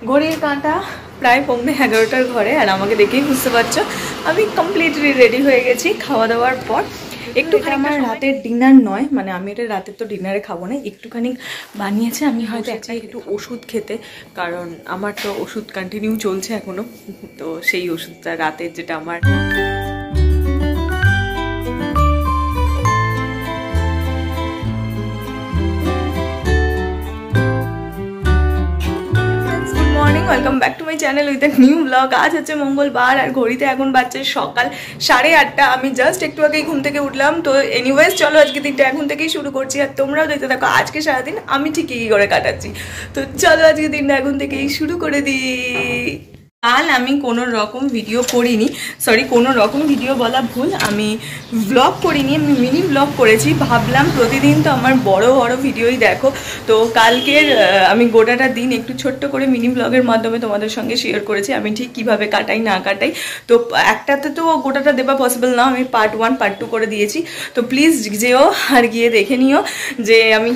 ঘড়ির কাঁটা প্রায় 11:15 ঘরে, আর আমাকে দেখেই বুঝতে পারছো আমি কমপ্লিটলি রেডি হয়ে গেছি খাওয়া দাওয়ার পর। একটুখানি আমার রাতের ডিনার নয়, মানে আমি এটা রাতের তো ডিনারে খাবো না, একটুখানি বানিয়েছে। আমি হয়তো একটু ওষুধ খেতে, কারণ আমার তো ওষুধ কন্টিনিউ চলছে এখনো, তো সেই ওষুধটা রাতের যেটা আমার welcome back to my channel with a new blog. আজ হচ্ছে মঙ্গলবার আর ঘড়িতে এখন বাজছে সকাল 8:30। আমি জাস্ট একটু আগেই ঘুম থেকে উঠলাম। তো এনিওয়েজ চলো আজকে দিনটা এখন থেকেই শুরু করছি, আর তোমরাও দেখতে থাকো আজকে সারাদিন আমি ঠিক কী করে কাটাচ্ছি। তো চলো আজকে দিনটা এখন থেকেই শুরু করে দিই। কাল আমি কোনো রকম ভিডিও করিনি, সরি কোনো রকম ভিডিও বলা ভুল, আমি ব্লগ করিনি, আমি মিনি ব্লগ করেছি। ভাবলাম প্রতিদিন তো আমার বড় বড় ভিডিওই দেখো, তো কালকের আমি গোটাটা দিন একটু ছোট্ট করে মিনি ব্লগের মাধ্যমে তোমাদের সঙ্গে শেয়ার করেছি আমি ঠিক কিভাবে কাটাই না কাটাই। তো একটাতে তো গোটাটা দেওয়া পসিবল না, আমি পার্ট 1 পার্ট 2 করে দিয়েছি। তো প্লিজ যেও আর গিয়ে দেখে নিও যে আমি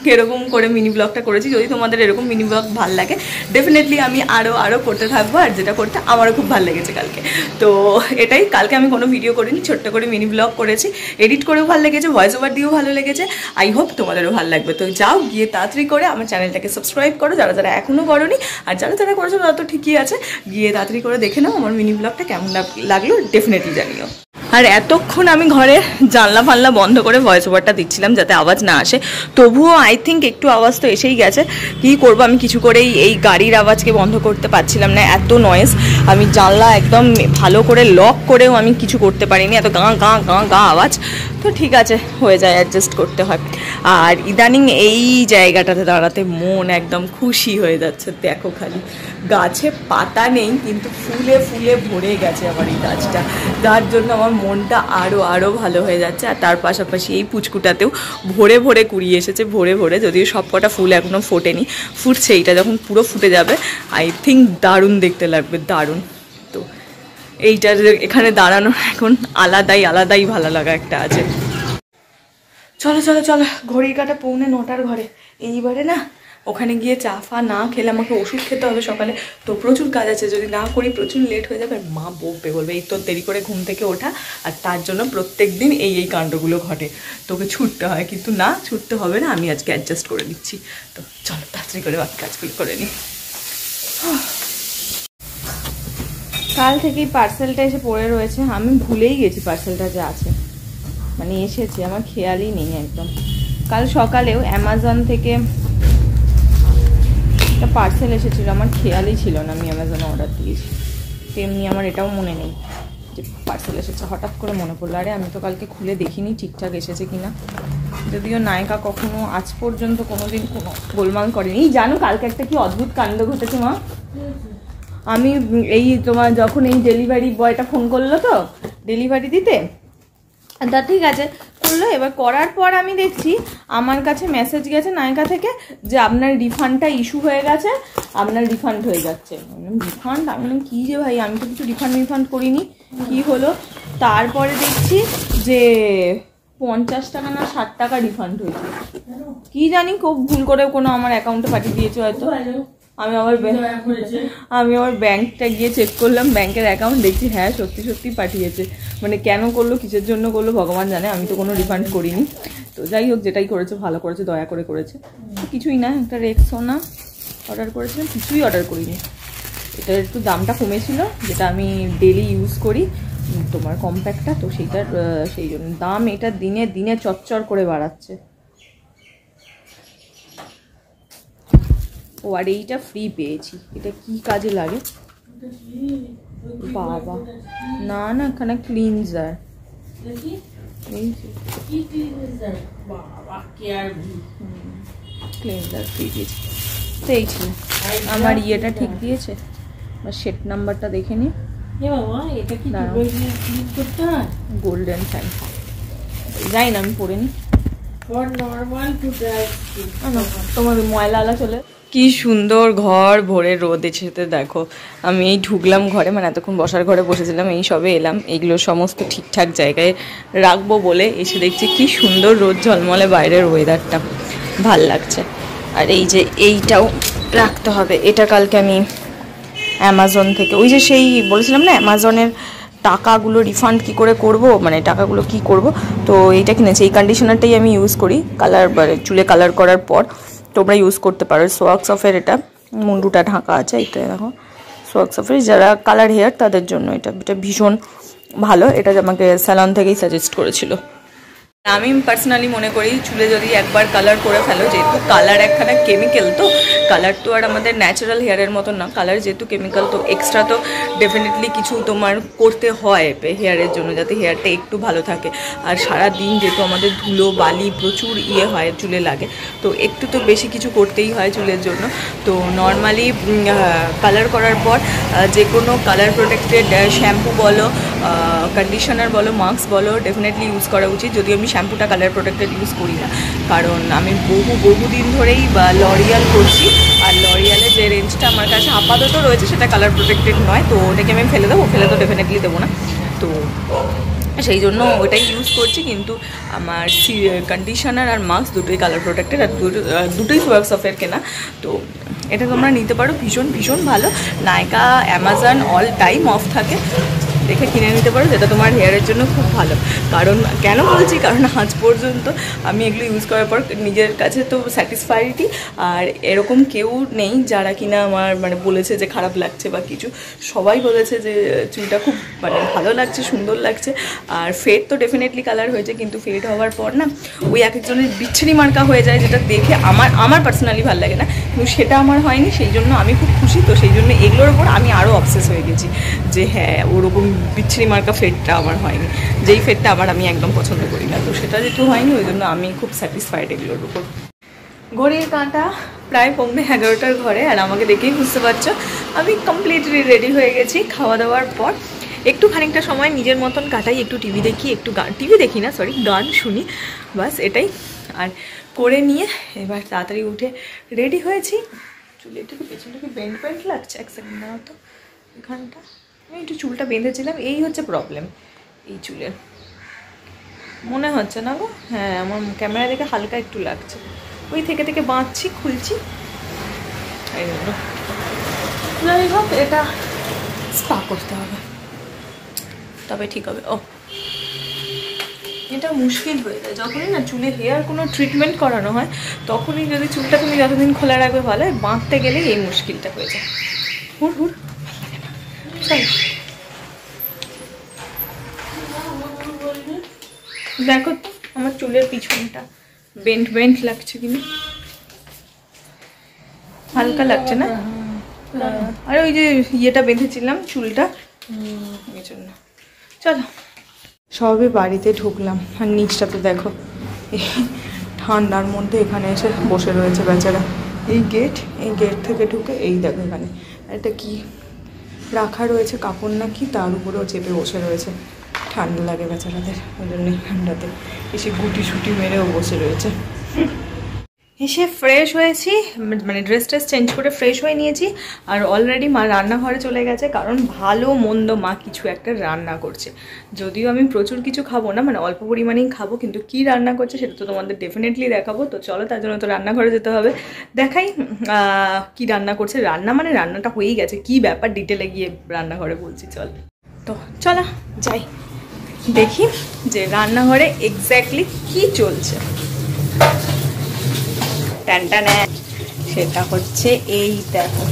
কিরকম করে মিনি ব্লগটা করেছি। যদি তোমাদের এরকম মিনি ব্লগ ভালো লাগে ডেফিনেটলি আমি আরও করতে থাকবো, আর যেটা করতে আমারও খুব ভালো লেগেছে কালকে। তো এটাই, কালকে আমি কোনো ভিডিও করিনি, ছোট্ট করে মিনি ব্লগ করেছি, এডিট করেও ভালো লেগেছে, ভয়েস ওভার দিয়েও ভালো লেগেছে। আই হোপ তোমাদেরও ভালো লাগবে। তো যাও গিয়ে তাড়াতাড়ি করে আমার চ্যানেলটাকে সাবস্ক্রাইব করো, যারা যারা এখনও করোনি, আর যারা করেছো তারা তো ঠিকই আছে, গিয়ে তাড়াতাড়ি করে দেখে নাও আমার মিনি ব্লগটা কেমন লাগলো ডেফিনেটলি জানিও। আর এতক্ষণ আমি ঘরে জানলা ফানলা বন্ধ করে ভয়েস ওভারটা দিচ্ছিলাম যাতে আওয়াজ না আসে, তবুও আই থিঙ্ক একটু আওয়াজ তো এসেই গেছে। কী করবো, আমি কিছু করেই এই গাড়ির আওয়াজকে বন্ধ করতে পারছিলাম না, এত নয়েজ। আমি জানলা একদম ভালো করে লক করেও আমি কিছু করতে পারিনি, এত গাঁ গাঁ গাঁ গাঁ আওয়াজ। তো ঠিক আছে, হয়ে যায়, অ্যাডজাস্ট করতে হয়। আর ইদানিং এই জায়গাটাতে দাঁড়াতে মন একদম খুশি হয়ে যাচ্ছে। দেখো খালি গাছে পাতা নেই, কিন্তু ফুলে ফুলে ভরে গেছে আমার এই গাছটা, যার জন্য আমার মনটা আরও ভালো হয়ে যাচ্ছে। আর তার পাশাপাশি এই পুচকুটাতেও ভরে ভরে কুড়িয়ে এসেছে, ভরে, যদিও সব কটা ফুল এখনও ফোটেনি, ফুটছে। এইটা যখন পুরো ফুটে যাবে আই থিঙ্ক দারুণ দেখতে লাগবে, দারুণ। তো এইটা এখানে দাঁড়ানোর এখন আলাদাই ভালো লাগা একটা আছে। চলো ঘড়ির কাঁটা 8:45 ঘরে। এইবারে না ওখানে গিয়ে চা ফা না খেলে আমাকে ওষুধ খেতে হবে সকালে, তো প্রচুর কাজ আছে, যদি না করি প্রচুর লেট হয়ে যাবে। মা বকবে, বলবে এই তো দেরি করে ঘুম থেকে ওঠা, আর তার জন্য প্রত্যেক দিন এই কাণ্ডগুলো ঘটে, তোকে ছুটতে হয়। কিন্তু না, ছুটতে হবে না, আমি আজকে অ্যাডজাস্ট করে নিচ্ছি। তো চলো তাড়াতাড়ি করে বাকি কাজগুলো করে নিই। কাল থেকেই পার্সেলটা এসে পড়ে রয়েছে, আমি ভুলেই গেছি পার্সেলটা যে আছে, মানে এসেছে, আমার খেয়ালই নেই একদম। কাল সকালেও অ্যামাজন থেকে একটা পার্সেল এসেছিলো, আমার খেয়ালই ছিল না আমি অ্যামাজনে অর্ডার দিয়েছি। তেমনি আমার এটাও মনে নেই যে পার্সেল এসেছে, হঠাৎ করে মনে পড়লো, আরে আমি তো কালকে খুলে দেখিনি ঠিকঠাক এসেছে কিনা। যদিও নায়িকা কখনো আজ পর্যন্ত কোনোদিন কোনো গোলমাল করেনি। জানো কালকে একটা কি অদ্ভুত কাণ্ড ঘটেছে মা। আমি এই তোমার যখন এই ডেলিভারি বয়টা ফোন করলো তো ডেলিভারি দিতে, তা ঠিক আছে করলো, এবার করার পর আমি দেখছি আমার কাছে মেসেজ গেছে নায়িকা থেকে যে আপনার রিফান্ডটা ইস্যু হয়ে গেছে, আপনার রিফান্ড হয়ে যাচ্ছে। রিফান্ড, আমি বললাম কী যে ভাই, আমি তো কিছু রিফান্ড করিনি, কি হলো? তারপরে দেখছি যে 50 টাকা না 60 টাকা রিফান্ড হয়েছে। কি জানি খুব ভুল করে কোনো আমার অ্যাকাউন্টে পাঠিয়ে দিয়েছে হয়তো। আমি আবার ব্যাংকটা গিয়ে চেক করলাম, ব্যাংকের অ্যাকাউন্ট, দেখছি হ্যাঁ সত্যি পাঠিয়েছে। মানে কেন করলো, কিসের জন্য করলো ভগবান জানে, আমি তো কোনো রিফান্ড করিনি। তো যাই হোক, যেটাই করেছে ভালো করেছে, দয়া করে করেছে। কিছুই না, একটা রেক্সোনা অর্ডার করেছিলাম, কিছুই অর্ডার করিনি। এটার একটু দামটা কমেছিল, যেটা আমি ডেলি ইউজ করি তোমার কম্প্যাক্টটা, তো সেইটার সেই জন্য দাম এটা দিনে চচ্চর করে বাড়াচ্ছে। ও আর এইটা ফ্রি পেয়েছি, এটা কি কাজে লাগে বাবা? না এখানে ক্লিনজার, ক্লিনজার ফ্রি দিয়েছি। তো এই ছিল আমার ইয়েটা ঠিক দিয়েছে, সেট নাম্বারটা দেখে নি। গোল্ডেন ফ্যান, যাই না আমি পরে নি, তোমার ময়লা আলা চলে। কি সুন্দর ঘর ভরে রোদ এসেতে দেখো, আমি এই ঢুকলাম ঘরে, মানে এতক্ষণ বসার ঘরে বসেছিলাম, এই সবে এলাম, এইগুলো সমস্ত ঠিকঠাক জায়গায় রাখবো বলে এসে দেখছি কি সুন্দর রোদ ঝলমলে বাইরের ওয়েদারটা, ভাল লাগছে। আর এই যে এইটাও রাখতে হবে। এটা কালকে আমি অ্যামাজন থেকে, ওই যে সেই বলেছিলাম না অ্যামাজনের টাকাগুলো রিফান্ড কি করে করব, মানে টাকাগুলো কি করব, তো এইটা কিনেছি। এই কন্ডিশনারটাই আমি ইউজ করি কালার, মানে চুলে কালার করার পর তোমরা ইউজ করতে পারো। সোয়াক্স অফের এটা, মুন্ডুটা ঢাকা আছে, এটা দেখো সোয়াক্স অফের, যারা কালার হেয়ার তাদের জন্য এটা ভীষণ ভালো। এটা আমাকে স্যালন থেকেই সাজেস্ট করেছিল। আমি পার্সোনালি মনে করি চুলে যদি একবার কালার করে ফেলো, যেহেতু কালার একখানা কেমিক্যাল, তো কালার তো আর আমাদের ন্যাচারাল হেয়ারের মতন না, কালার যেহেতু কেমিক্যাল, তো এক্সট্রা তো ডেফিনেটলি কিছু তোমার করতে হয় হেয়ারের জন্য, যাতে হেয়ারটা একটু ভালো থাকে। আর সারা দিন যেহেতু আমাদের ধুলো বালি প্রচুর হয় চুলে লাগে, তো একটু তো বেশি কিছু করতেই হয় চুলের জন্য। তো নর্মালি কালার করার পর যে কোনো কালার প্রোটেক্টেড শ্যাম্পু বলো, কন্ডিশনার বলো, মাস্ক বলো, ডেফিনেটলি ইউজ করা উচিত। যদি আমি শ্যাম্পুটা কালার প্রোটেক্টেড ইউজ করি না, কারণ আমি বহুদিন ধরেই লরিয়াল করছি, আর লরিয়ালের যে রেঞ্জটা আমার কাছে আপাতত রয়েছে সেটা কালার প্রোটেক্টেড নয়, তো ওটাকে আমি ফেলে তো ডেফিনেটলি দেবো না, তো সেই জন্য ওটাই ইউজ করছি। কিন্তু আমার কন্ডিশনার আর মাস্ক দুটোই কালার প্রোটেক্টেড, আর দুটোই সোয়াক্স অফের কেনা, তো এটা তোমরা নিতে পারো। ভীষণ ভালো। নাইকা, অ্যামাজন অল টাইম অফ থাকে, দেখে কিনে নিতে পারো, যেটা তোমার হেয়ারের জন্য খুব ভালো। কারণ কেন বলছি, কারণ আজ পর্যন্ত আমি এগুলো ইউজ করার পর নিজের কাছে তো স্যাটিসফাইডই, আর এরকম কেউ নেই যারা কিনা আমার মানে বলেছে যে খারাপ লাগছে বা কিছু। সবাই বলেছে যে চুলটা খুব মানে ভালো লাগছে, সুন্দর লাগছে। আর ফেড তো ডেফিনেটলি কালার হয়েছে, কিন্তু ফেড হওয়ার পর না ওই এক একজনের বিচ্ছিরি মার্কা হয়ে যায়, যেটা দেখে আমার পার্সোনালি ভালো লাগে না, কিন্তু সেটা আমার হয়নি, সেই জন্য আমি খুব খুশি। তো সেই জন্য এগুলোর ওপর আমি আরও অবসেস হয়ে গেছি যে হ্যাঁ, ওরকম বিচ্ছিরি মার্কা ফেডটা আমার হয়নি, যেই ফেডটা আমি একদম পছন্দ করি না, তো সেটা যেহেতু হয়নি ওই জন্য আমি খুব স্যাটিসফাইড এগুলোর উপর। ঘড়ির কাঁটা প্রায় 11:30 ঘরে, আর আমাকে দেখেই বুঝতে পারছো আমি কমপ্লিটলি রেডি হয়ে গেছি। খাওয়া দাওয়ার পর একটু খানিকটা সময় নিজের মতন কাটাই, একটু টিভি দেখি, একটু টিভি দেখি না সরি, গান শুনি, বাস এটাই। আর করে নিয়ে এবার তাড়াতাড়ি উঠে রেডি হয়েছি। চুলে একটু পেছনটাকে বেন্ড লাগছে, এক সেকেন্ড দাঁড়াও তো, এখানটা আমি একটু চুলটা বেঁধেছিলাম, এই হচ্ছে প্রবলেম এই চুলের, মনে হচ্ছে না গো, হ্যাঁ আমার ক্যামেরা দেখে হালকা একটু লাগছে, ওই থেকে বাঁধছি খুলছি, এই জন্য যাই হোক এটা স্পা করতে হবে তবে ঠিক হবে। ও এটা মুশকিল হয়ে যায় যখনই না চুলে হেয়ার কোনো ট্রিটমেন্ট করানো হয়, তখনই যদি চুলটা তুমি যতদিন খোলা রাখবে ভালো, বাঁধতে গেলেই এই মুশকিলটা হয়ে যায়। হুড় চল দেখো তো আমার চুলের পিছনটা বেন্ড লাগছে কিনা, হালকা লাগছে না? আর ওই যে ইয়েটা বেঁধেছিলাম চুলটা, এই জন্য। চলো সবে বাড়িতে ঢুকলাম, আর নিচটাতে দেখো ঠান্ডার মধ্যে এখানে এসে বসে রয়েছে বেচারা। এই গেট থেকে ঢুকে এই দেখো এখানে একটা কি রাখা রয়েছে কাপড় না কি, তার উপরেও চেপে বসে রয়েছে। ঠান্ডা লাগে বেচারাদের, ওই জন্য ঠান্ডাতে এসে গুটি মেরেও বসে রয়েছে। এসে ফ্রেশ হয়েছি, মানে ড্রেস চেঞ্জ করে ফ্রেশ হয়ে নিয়েছি, আর অলরেডি মা রান্নাঘরে চলে গেছে, কারণ ভালো মন্দ মা কিছু একটা রান্না করছে। যদিও আমি প্রচুর কিছু খাবো না, মানে অল্প পরিমাণেই খাবো, কিন্তু কি রান্না করছে সেটা তো তোমাদের ডেফিনেটলি দেখাবো। তো চলো, তার জন্য তো রান্নাঘরে যেতে হবে, দেখাই কি রান্না করছে। রান্নাটা হয়েই গেছে, কি ব্যাপার ডিটেলে গিয়ে রান্নাঘরে বলছি। চল তো চলো যাই দেখি যে রান্নাঘরে এক্স্যাক্টলি কি চলছে। সেটা হচ্ছে এই দেখো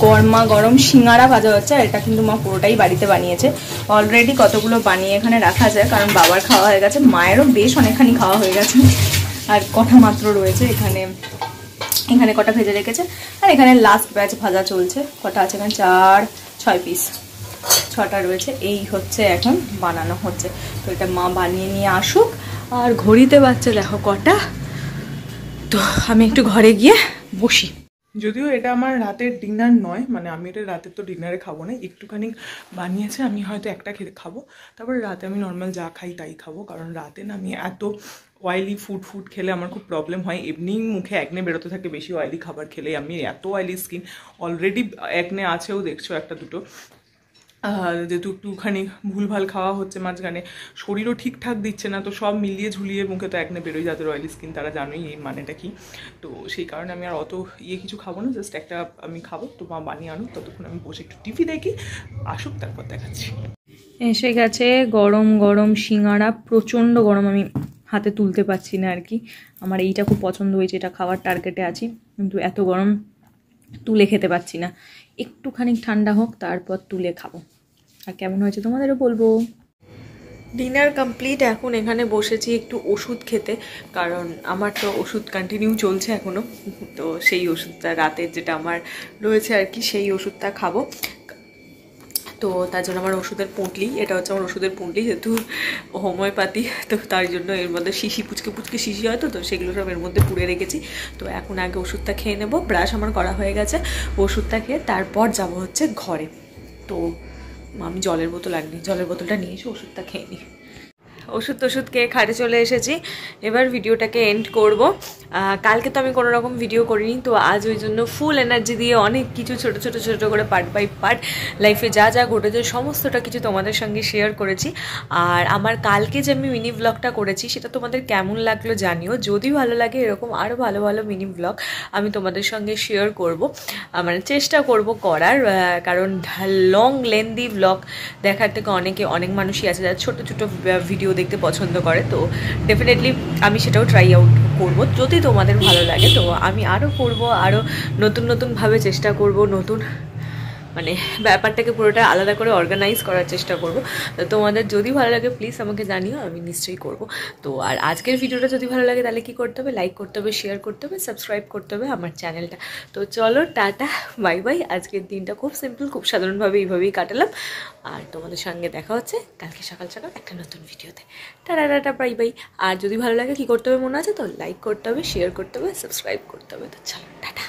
গরমা গরম সিঙ্গারা ভাজা হচ্ছে, আর এটা কিন্তু মা পুরোটাই বাড়িতে বানিয়েছে। অলরেডি কতগুলো বানিয়ে এখানে রাখা যায়, কারণ বাবার খাওয়া হয়ে গেছে, মায়েরও বেশ অনেকখানি খাওয়া হয়ে গেছে, আর কটা মাত্র রয়েছে এখানে কটা ভেজে রেখেছে, আর এখানে লাস্ট ব্যাচ ভাজা চলছে। কটা আছে এখানে? 4-6 পিস, 6টা রয়েছে। এই হচ্ছে এখন বানানো হচ্ছে, তো এটা মা বানিয়ে নিয়ে আসুক। আর ঘড়িতে বাচ্চা দেখো কটা, তো আমি একটু ঘরে গিয়ে বসি। যদিও এটা আমার রাতের ডিনার নয়, মানে আমি এটা রাতের তো ডিনারে খাবো না, একটুখানি বানিয়েছে, আমি হয়তো একটা খেতে খাবো, তারপরে রাতে আমি নর্মাল যা খাই তাই খাবো। কারণ রাতে না আমি এত অয়েলি ফুড খেলে আমার খুব প্রবলেম হয়, এমনি মুখে একনে বেরোতে থাকে বেশি অয়েলি খাবার খেলে। আমি এত অয়েলি স্কিন, অলরেডি একনে আছেও দেখছো একটা দুটো, যেহেতু একটুখানি ভুলভাল খাওয়া হচ্ছে মাঝখানে, শরীরও ঠিকঠাক দিচ্ছে না, তো সব মিলিয়ে ঝুলিয়ে মুখে তো একনে বেরোয়, যাদের অয়েলি স্কিন তারা জানোই এই মানেটা কি। তো সেই কারণে আমি আর অত কিছু খাবো না, জাস্ট একটা আমি খাবো। তো মা বানিয়ে আনুক, ততক্ষণ আমি বসে একটু টিভি দেখি, আসুক তারপর দেখাচ্ছি। এসে গেছে গরম গরম সিঙ্গাড়া, প্রচণ্ড গরম, আমি হাতে তুলতে পারছি না আর কি। আমার এইটা খুব পছন্দ হয়েছে, এটা খাওয়ার টার্গেটে আছি, কিন্তু এত গরম তুলে খেতে পারছি না। একটুখানি ঠান্ডা হোক তারপর তুলে খাবো। আর কেমন হয়েছে তোমাদেরও বলবো। ডিনার কমপ্লিট, এখন এখানে বসেছি একটু ওষুধ খেতে, কারণ আমার তো ওষুধ কন্টিনিউ চলছে এখনও। তো সেই ওষুধটা রাতের যেটা আমার রয়েছে আর কি, সেই ওষুধটা খাবো। তো তার জন্য আমার ওষুধের পুঁটলি, এটা হচ্ছে আমার ওষুধের পুঁটলি, যেহেতু হোমিওপ্যাথি, তো তার জন্য এর মধ্যে শিশি পুচকে পুচকে শিশি হয়, তো সেগুলো সব এর মধ্যে পুড়ে রেখেছি। তো এখন আগে ওষুধটা খেয়ে নেবো, ব্রাশ আমার করা হয়ে গেছে, ওষুধটা খেয়ে তারপর যাব হচ্ছে ঘরে। তো আমি জলের বোতল আনিনি, জলের বোতলটা নিয়ে এসে ওষুধটা খেয়ে নিই। ওষুধ খেয়ে খাটে চলে এসেছি, এবার ভিডিওটাকে এন্ড করব। কালকে তো আমি কোনো রকম ভিডিও করিনি, তো আজ ওই জন্য ফুল এনার্জি দিয়ে অনেক কিছু ছোট ছোট করে পার্ট বাই পার্ট লাইফে যা যা ঘটেছে সমস্তটা কিছু তোমাদের সঙ্গে শেয়ার করেছি। আর আমার কালকে যে আমি মিনি ব্লগটা করেছি সেটা তোমাদের কেমন লাগলো জানিও। যদি ভালো লাগে এরকম আরও ভালো ভালো মিনি ব্লগ আমি তোমাদের সঙ্গে শেয়ার করব, মানে চেষ্টা করব করার, কারণ লং লেন্দি ব্লগ দেখার থেকে অনেক মানুষই আছে যারা ছোট ছোট ভিডিও দেখতে পছন্দ করে। তো ডেফিনেটলি আমি সেটাও ট্রাই আউট করব, যদি তোমাদের ভালো লাগে। তো আমি আরও করব, আরও নতুনভাবে চেষ্টা করব, মানে ব্যাপারটাকে পুরোটা আলাদা করে অর্গানাইজ করার চেষ্টা করব। তো তোমাদের যদি ভালো লাগে প্লিজ আমাকে জানিও, আমি নিশ্চয়ই করব। তো আর আজকের ভিডিওটা যদি ভালো লাগে তাহলে কি করতে হবে, লাইক করতে হবে, শেয়ার করতে হবে, সাবস্ক্রাইব করতে হবে আমার চ্যানেলটা। তো চলো টাটা বাই বাই। আজকের দিনটা খুব সিম্পল, খুব সাধারণভাবে এইভাবেই কাটালাম। আর তোমাদের সঙ্গে দেখা হচ্ছে কালকে সকাল একটা নতুন ভিডিওতে। Tata bye bye. আর যদি ভালো লাগে কি করতে হবে মনে আছে তো, লাইক করতে হবে, শেয়ার করতে হবে, সাবস্ক্রাইব করতে হবে। তো চলো টাটা।